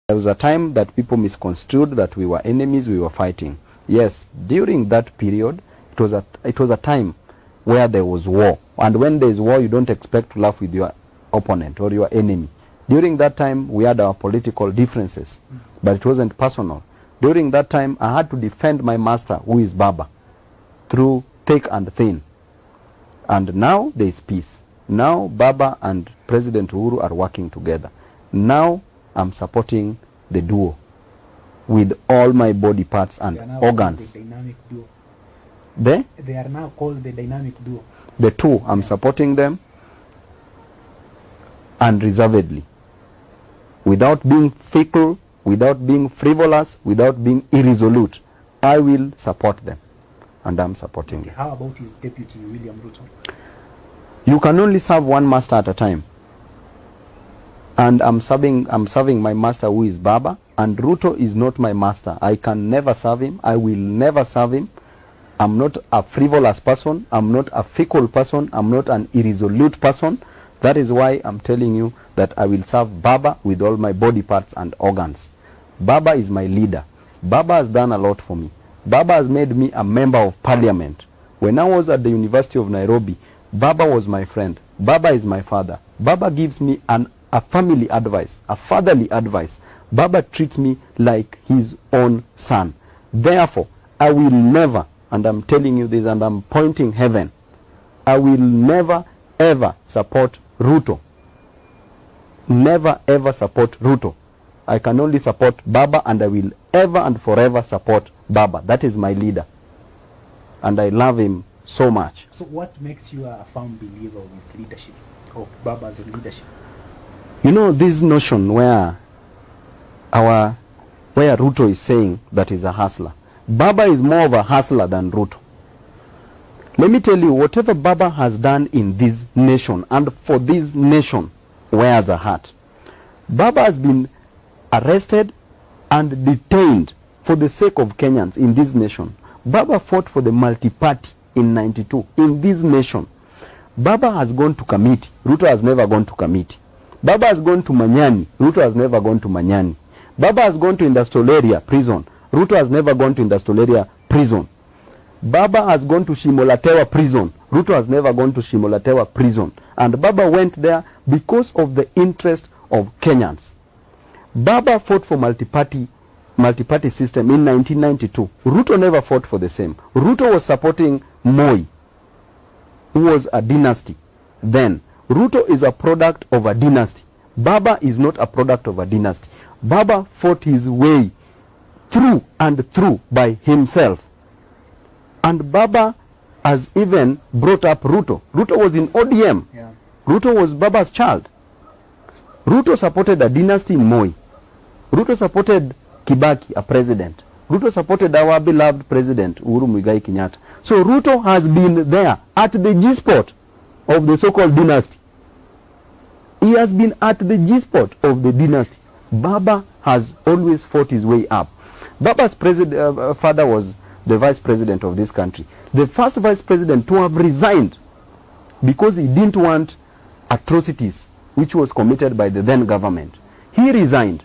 There was a time that people misconstrued that we were enemies, we were fighting. Yes, during that period, it was a time where there was war. And when there is war, you don't expect to laugh with your opponent or your enemy. During that time, we had our political differences, but it wasn't personal. During that time, I had to defend my master, who is Baba, through thick and thin. And now there is peace. Now Baba and President Uhuru are working together. Now I'm supporting the duo with all my body parts and organs. The dynamic duo. They are now called the dynamic duo. The two, I'm supporting them unreservedly, without being fickle, without being frivolous, without being irresolute. I will support them, and I'm supporting them. How about his deputy, William Ruto? You can only serve one master at a time. And I'm serving my master, who is Baba, and Ruto is not my master. I can never serve him. I will never serve him. I'm not a frivolous person. I'm not a fickle person. I'm not an irresolute person. That is why I'm telling you that I will serve Baba with all my body parts and organs. Baba is my leader. Baba has done a lot for me. Baba has made me a member of parliament. When I was at the University of Nairobi, Baba was my friend. Baba is my father. Baba gives me a family advice, a fatherly advice. Baba treats me like his own son. Therefore, I will never, and I'm telling you this and I'm pointing heaven, I will never ever support Ruto. Never ever support Ruto. I can only support Baba, and I will ever and forever support Baba. That is my leader. And I love him so much. So what makes you a firm believer of his leadership, of Baba's leadership? You know, this notion where Ruto is saying that he's a hustler. Baba is more of a hustler than Ruto. Let me tell you, whatever Baba has done in this nation and for this nation wears a heart. Baba has been arrested and detained for the sake of Kenyans in this nation. Baba fought for the multi-party in 92 in this nation. Baba has gone to committee. Ruto has never gone to committee. Baba has gone to Manyani. Ruto has never gone to Manyani. Baba has gone to industrial area prison. Ruto has never gone to industrial area prison. Baba has gone to Shimolatewa prison. Ruto has never gone to Shimolatewa prison. And Baba went there because of the interest of Kenyans. Baba fought for multi-party system in 1992. Ruto never fought for the same. Ruto was supporting Moi, who was a dynasty then. Ruto is a product of a dynasty. Baba is not a product of a dynasty. Baba fought his way through and through by himself. And Baba has even brought up Ruto. Ruto was in ODM. Yeah. Ruto was Baba's child. Ruto supported a dynasty in Moi. Ruto supported Kibaki, a president. Ruto supported our beloved president, Uhuru Muigai Kenyatta. So Ruto has been there at the G-spot of the so-called dynasty. He has been at the G-spot of the dynasty. Baba has always fought his way up. Baba's father was the vice president of this country. The first vice president to have resigned because he didn't want atrocities which was committed by the then government. He resigned.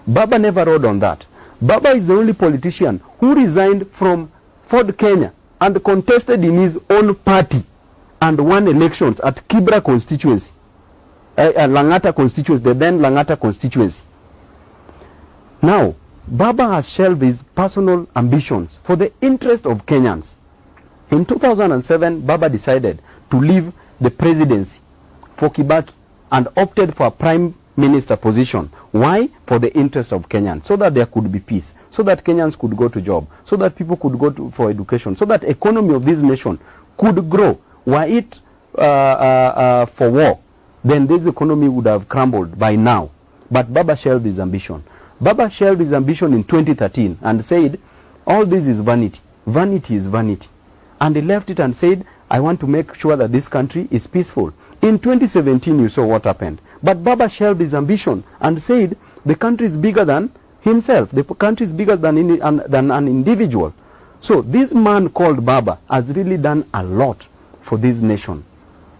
Baba never rode on that. Baba is the only politician who resigned from Ford Kenya and contested in his own party and won elections at Kibra constituency, Langata constituency, the then Langata constituency. Now, Baba has shelved his personal ambitions for the interest of Kenyans. In 2007, Baba decided to leave the presidency for Kibaki and opted for a prime minister position. Why? For the interest of Kenyans, so that there could be peace, so that Kenyans could go to job, so that people could go for education, so that economy of this nation could grow. Were it for war, then this economy would have crumbled by now. But Baba shelved his ambition. Baba shelved his ambition in 2013 and said, all this is vanity. Vanity is vanity. And he left it and said, I want to make sure that this country is peaceful. In 2017, you saw what happened. But Baba shelved his ambition and said, the country is bigger than himself. The country is bigger than an individual. So this man called Baba has really done a lot for this nation.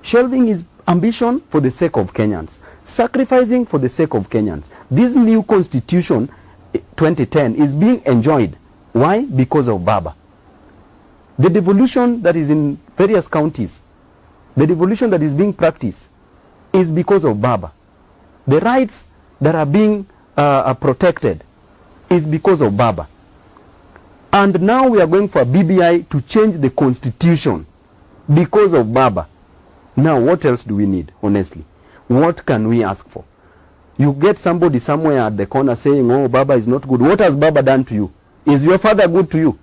Shelving his ambition for the sake of Kenyans. sacrificing for the sake of Kenyans. This new constitution, 2010, is being enjoyed. Why? Because of Baba. The devolution that is in various counties, the devolution that is being practiced is because of Baba. The rights that are being protected is because of Baba. And now we are going for BBI to change the constitution because of Baba. Now what else do we need, honestly? What can we ask for? You get somebody somewhere at the corner saying, oh, Baba is not good. What has Baba done to you? Is your father good to you?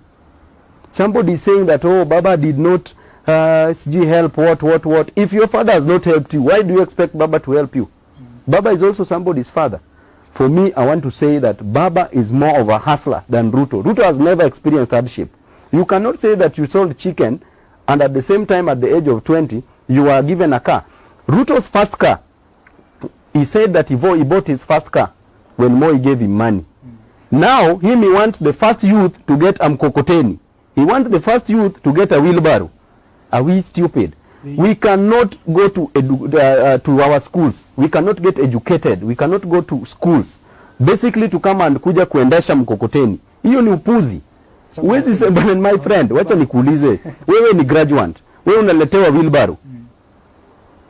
Somebody is saying that, oh, Baba did not help, what. If your father has not helped you, why do you expect Baba to help you? Baba is also somebody's father. For me, I want to say that Baba is more of a hustler than Ruto. Ruto has never experienced hardship. You cannot say that you sold chicken and at the same time at the age of 20, you were given a car. Ruto's first car, he said that he bought his first car when Moi gave him money. Now, he wants the first youth to get a mkokoteni. He wants the first youth to get a wheelbarrow. Are we stupid? We cannot go to our schools. We cannot get educated. We cannot go to schools. Basically to come and kuja kuendesha mkokoteni. Hiyo ni upuzi. Wezi sema, my friend, wacha nikuulize. Wewe ni graduate. Wewe unaletewa wheelbarrow.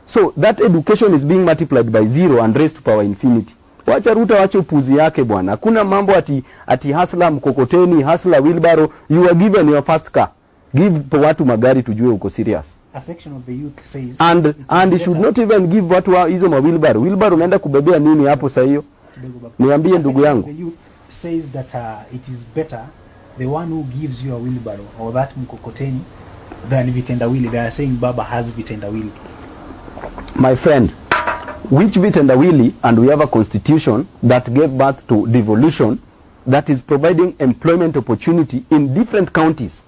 So that education is being multiplied by 0 and raised to power infinity. Wacha Ruto wacha upuzi yake bwana. Hakuna mambo ati hustler mkokoteni, hustler wheelbarrow. You are given your first car. Give watu magari tujue uko serious. A section of the youth says and you should not even give watu hizo wheelbarrow. Wheelbarrow unaenda kubebea nini hapo sasa hiyo? Niambie ndugu yangu. The youth says that it is better the one who gives you a wheelbarrow or that mkokoteni than vitendawili. They are saying Baba has vitendawili. My friend, which vitendawili? And we have a constitution that gave birth to devolution that is providing employment opportunity in different counties.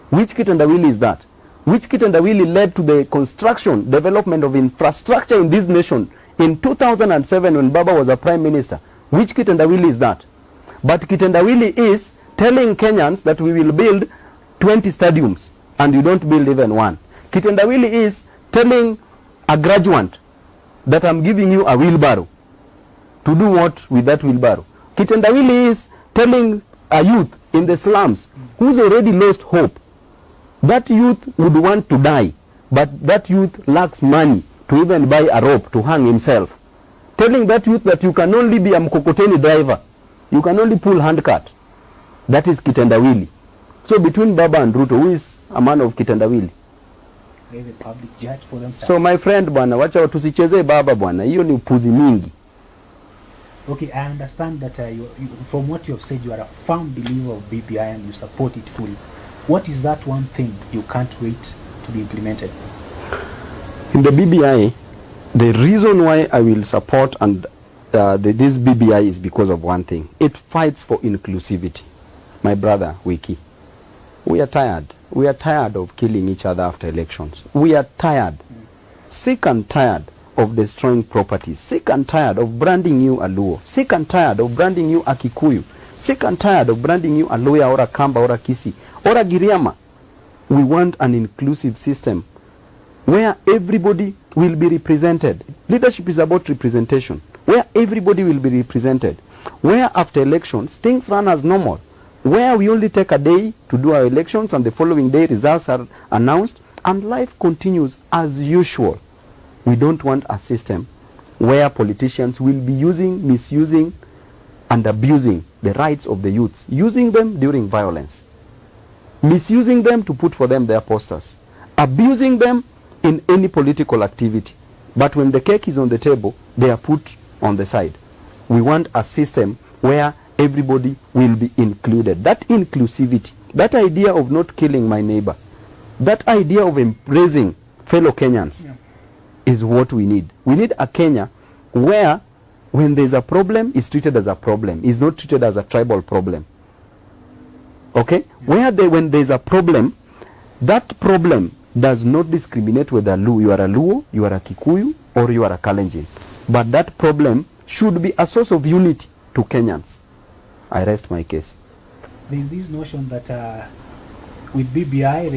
Which kitendawili is that? Which kitendawili led to the construction, development of infrastructure in this nation in 2007 when Baba was a prime minister? Which kitendawili is that? But kitendawili is telling Kenyans that we will build 20 stadiums and you don't build even one. Kitendawili is telling a graduate that I'm giving you a wheelbarrow. To do what with that wheelbarrow? Kitendawili is telling a youth in the slums who's already lost hope. That youth would want to die, but that youth lacks money to even buy a rope to hang himself. Telling that youth that you can only be a mkokoteni driver. You can only pull handcart. That is kitendawili. So between Baba and Ruto, who is a man of kitendawili? They the public judge for themselves. So my friend bwana, wacha tusichezee Baba bwana. Hiyo ni upuzi mingi. Okay, I understand that from what you have said, you are a firm believer of BBI and you support it fully. What is that one thing you can't wait to be implemented? In the BBI, the reason why I will support and this BBI is because of one thing. It fights for inclusivity. My brother, Wiki, we are tired. We are tired of killing each other after elections. We are tired, sick and tired of destroying properties, sick and tired of branding you a Luo, sick and tired of branding you a Kikuyu, sick and tired of branding you a Loya or a Kamba or a Kisi or a Giriama. We want an inclusive system where everybody will be represented. Leadership is about representation. Where everybody will be represented. Where after elections, things run as normal. Where we only take a day to do our elections and the following day results are announced and life continues as usual. We don't want a system where politicians will be using, misusing and abusing the rights of the youths, using them during violence, misusing them to put for them their posters, abusing them in any political activity. But when the cake is on the table, they are put on the side. We want a system where everybody will be included. That inclusivity, that idea of not killing my neighbor, that idea of embracing fellow Kenyans is what we need. We need a Kenya where when there's a problem, it's treated as a problem. It's not treated as a tribal problem. Okay? Where when there's a problem, that problem does not discriminate whether you are a Luo, you are a Kikuyu, or you are a Kalenjin. But that problem should be a source of unity to Kenyans. I rest my case. There's this notion that with BBI,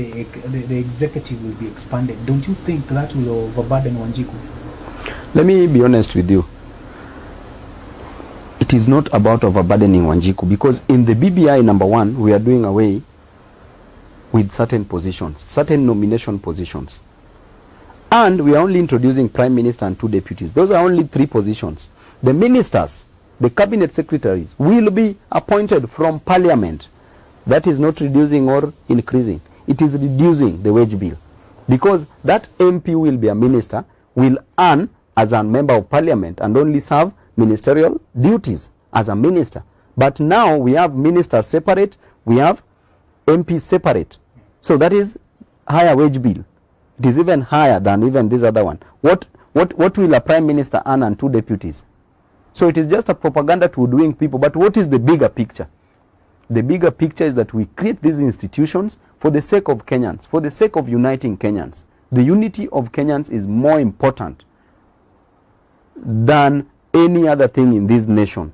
the executive will be expanded. Don't you think that will overburden Wanjiku? Let me be honest with you. It is not about overburdening Wanjiku, because in the BBI, number one, we are doing away with certain positions, certain nomination positions. And we are only introducing Prime Minister and 2 deputies. Those are only 3 positions. The ministers, the cabinet secretaries, will be appointed from Parliament. That is not reducing or increasing. It is reducing the wage bill. Because that MP will be a minister, will earn as a member of Parliament and only serve ministerial duties as a minister. But now we have ministers separate, we have MPs separate. So that is higher wage bill. It is even higher than even this other one. What will a prime minister earn and 2 deputies? So it is just a propaganda to doing people. But what is the bigger picture? The bigger picture is that we create these institutions for the sake of Kenyans, for the sake of uniting Kenyans. The unity of Kenyans is more important than any other thing in this nation.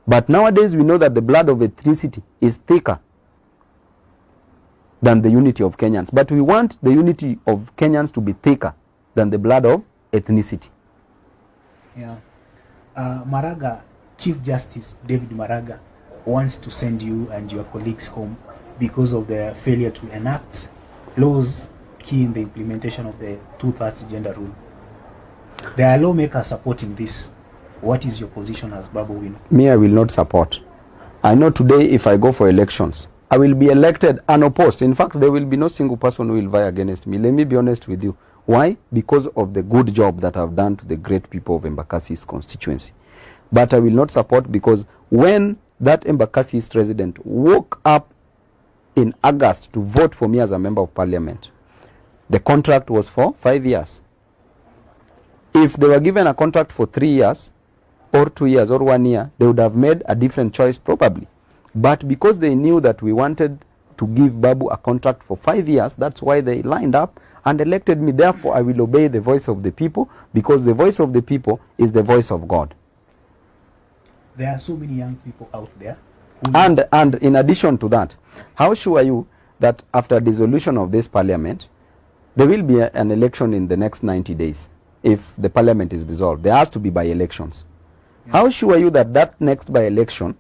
But nowadays we know that the blood of ethnicity is thicker than the unity of Kenyans. But we want the unity of Kenyans to be thicker than the blood of ethnicity. Yeah. Maraga, Chief Justice David Maraga wants to send you and your colleagues home because of the failure to enact laws key in the implementation of the 2/3 gender rule. There are lawmakers supporting this. What is your position as Babu Owino? Me, I will not support. I know today if I go for elections, I will be elected unopposed. In fact, there will be no single person who will vie against me. Let me be honest with you. Why? Because of the good job that I've done to the great people of Embakasi's constituency. But I will not support, because when that Embakasi's resident woke up in August to vote for me as a member of parliament, the contract was for 5 years. If they were given a contract for 3 years, or 2 years, or 1 year, they would have made a different choice probably. But because they knew that we wanted to give Babu a contract for 5 years, that's why they lined up and elected me. Therefore, I will obey the voice of the people, because the voice of the people is the voice of God. There are so many young people out there. And in addition to that, how sure are you that after dissolution of this parliament, there will be an election in the next 90 days? If the parliament is dissolved, there has to be by-elections. Yeah. How sure are you that that next by-election,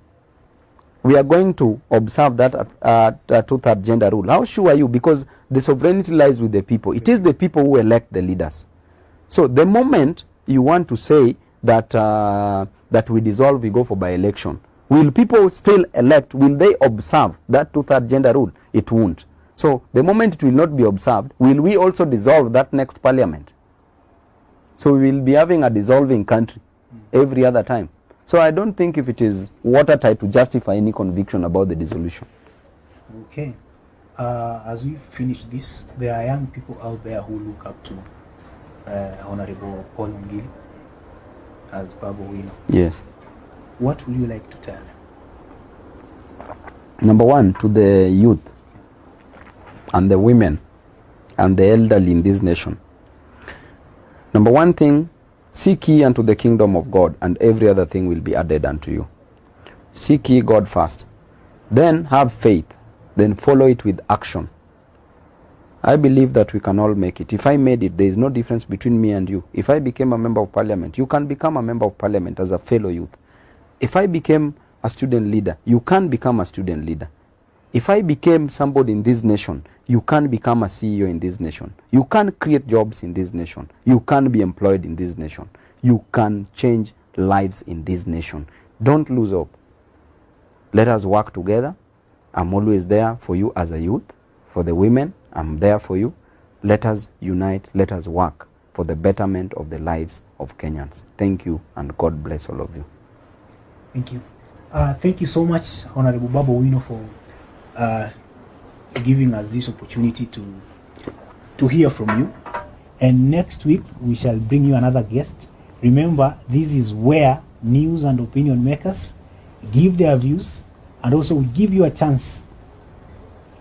we are going to observe that 2/3 gender rule? How sure are you? Because the sovereignty lies with the people. It is the people who elect the leaders. So the moment you want to say that that we dissolve, we go for by-election, will people still elect? Will they observe that 2/3 gender rule? It won't. So the moment it will not be observed, will we also dissolve that next parliament? So we will be having a dissolving country every other time. So I don't think if it is watertight to justify any conviction about the dissolution. Okay. As we finish this, there are young people out there who look up to Honorable Paul Ongili as Babu Owino. Yes. What would you like to tell them? Number one, to the youth and the women and the elderly in this nation. Number one thing, seek ye unto the kingdom of God, and every other thing will be added unto you. Seek ye God first. Then have faith. Then follow it with action. I believe that we can all make it. If I made it, there is no difference between me and you. If I became a member of parliament, you can become a member of parliament as a fellow youth. If I became a student leader, you can become a student leader. If I became somebody in this nation, you can become a CEO in this nation. You can create jobs in this nation. You can be employed in this nation. You can change lives in this nation. Don't lose hope. Let us work together. I'm always there for you as a youth. For the women, I'm there for you. Let us unite. Let us work for the betterment of the lives of Kenyans. Thank you, and God bless all of you. Thank you. Thank you so much, Honorable Babu Owino, for giving us this opportunity to hear from you. And next week we shall bring you another guest. Remember, this is where news and opinion makers give their views, and also we give you a chance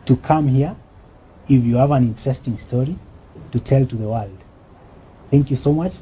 to come here if you have an interesting story to tell to the world. Thank you so much.